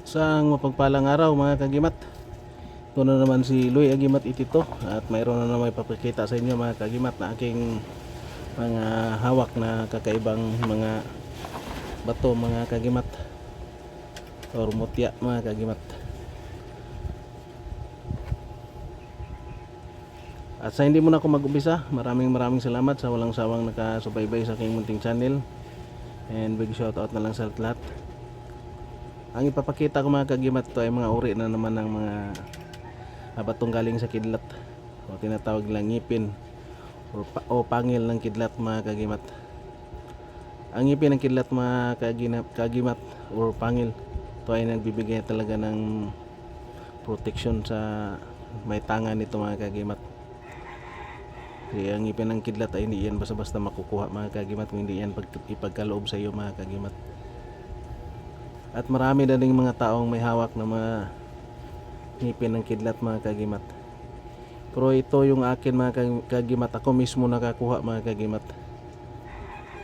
Isang mapagpalang araw mga kagimat. Ito na naman si Luy Agimat Itito at mayroon na naman ipapakita sa inyo mga kagimat na aking mga hawak na kakaibang mga bato mga kagimat or mutya mga kagimat. At sa hindi mo na ako mag-umpisa, maraming salamat sa walang sawang nakasubaybay sa aking munting channel, and big shout out na lang sa lahat. Ang ipapakita ko mga kagimat, ito ay mga uri na naman ng mga batong galing sa kidlat o tinatawag lang ngipin o pangil ng kidlat mga kagimat. Ang ngipin ng kidlat mga kagimat o pangil, ito ay nagbibigay talaga ng protection sa may tangan nito mga kagimat. Kasi ang ngipin ng kidlat ay hindi yan basta-basta makukuha mga kagimat, kung hindi yan ipagkaloob sa iyo mga kagimat. At marami na ding mga taong may hawak na mga ngipin ng kidlat mga kagimat. Pero ito yung akin mga kagimat, ako mismo nakakuha mga kagimat.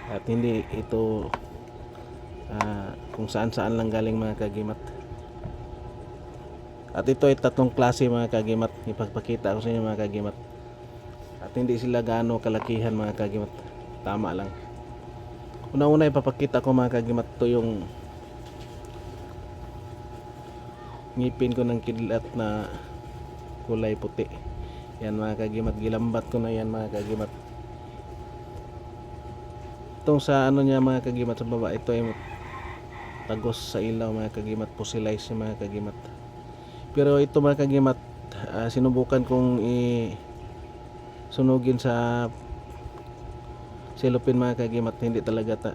At hindi ito kung saan lang galing mga kagimat. At ito ay tatlong klase mga kagimat, ipagpakita ko sa inyo mga kagimat. At hindi sila gaano kalakihan mga kagimat, tama lang. Una-una ipapakita ko mga kagimat, ito yung ngipin ko ng kidlat na kulay puti. Yan mga kagimat, gilambat ko na yan mga kagimat. Itong sa ano niya mga kagimat sa baba, ito ay tagos sa ilaw mga kagimat, fossilized mga kagimat. Pero ito mga kagimat, sinubukan kong sunugin sa cellophane mga kagimat, hindi talaga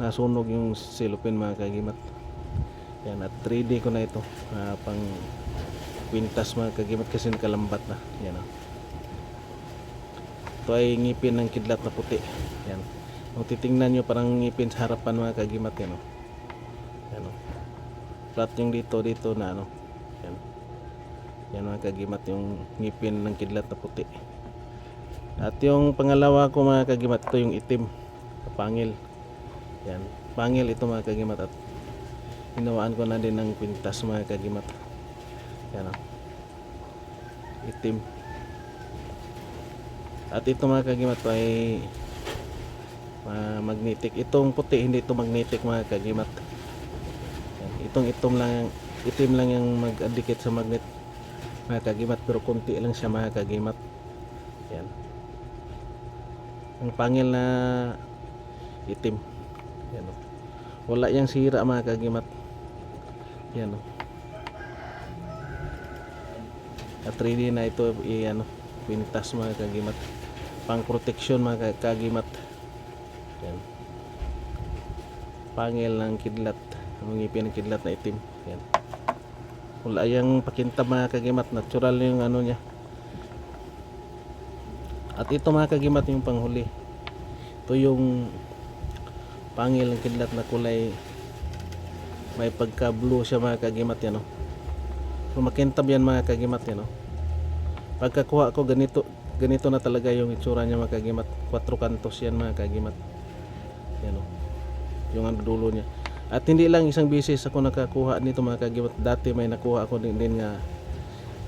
nasunog yung cellophane mga kagimat. Yan, at 3D ko na ito pang kwintas mga kagimat kasi nakalambat na. Yan, ito ay ngipin ng kidlat na puti. Yan, kung titingnan nyo parang ngipin sa harapan mga kagimat. Yan, yan, flat yung dito na yan. Yan mga kagimat, yung ngipin ng kidlat na puti. At yung pangalawa ko mga kagimat, ito yung itim, pangil. Yan, pangil ito mga kagimat, at hinawaan ko na din ng kwintas mga kagimat. Yan, itim. At ito mga kagimat ay magnetic. Itong puti hindi ito magnetic mga kagimat. Yan, itim lang yung mag-adikit sa magnet mga kagimat, pero konti lang siya mga kagimat. Yan, ang pangil na itim. Yan, wala yang sira mga kagimat. Yan, at 3D na ito pintas mga kagimat, pang protection mga kagimat. Yan, pangil ng kidlat, ang ngipin ng kidlat na itim. Yan, wala yang pakintab mga kagimat, natural yung ano niya. At ito mga kagimat yung panghuli, ito yung pangil ng kidlat na kulay, may pagka blue siya mga kagimat. Yan, so makintab yan mga kagimat. Yan, pagkakuha ko ganito na talaga yung itsura niya mga kagimat, 4 kantos yan mga kagimat. Yan, yung dulo niya. At hindi lang isang beses ako nakakuha nito mga kagimat, dati may nakuha ako din nga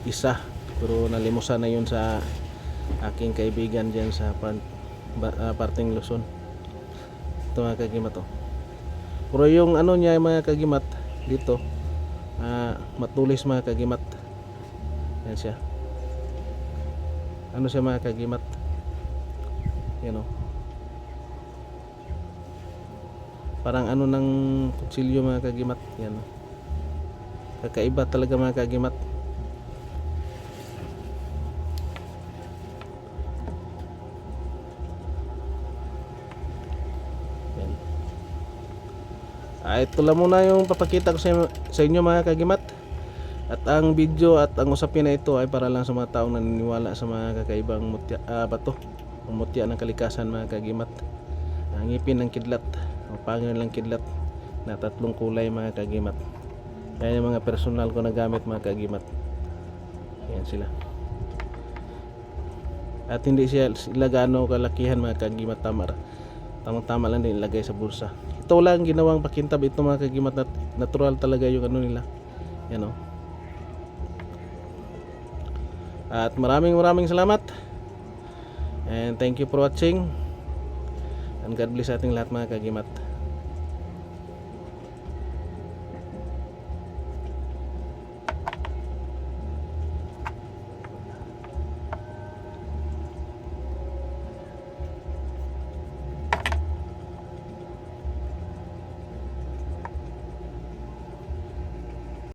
isa, pero nalimusan na yun sa aking kaibigan dyan sa parting Luzon. Ito mga kagimat, pero yung ano niya mga kagimat dito, matulis mga kagimat. Yan siya, ano siya mga kagimat. Yan, parang ano ng kutsilyo mga kagimat. Yan, kakaiba talaga mga kagimat. Ito lang muna yung papakita ko sa inyo mga kagimat. At ang video at ang usapin na ito ay para lang sa mga taong naniniwala sa mga kakaibang mutya, bato, ang mutya ng kalikasan mga kagimat. Ang ngipin ng kidlat, ang pangil ng kidlat na tatlong kulay mga kagimat. Yan yung mga personal ko na gamit mga kagimat. Yan sila. At hindi sila gaano kalakihan mga kagimat, tama lang din ilagay sa bulsa. ito lang ginawang pakintab ito mga kagimat, natural talaga yung ano nila. Yan o. At maraming salamat. And thank you for watching. And God bless ating lahat mga kagimat.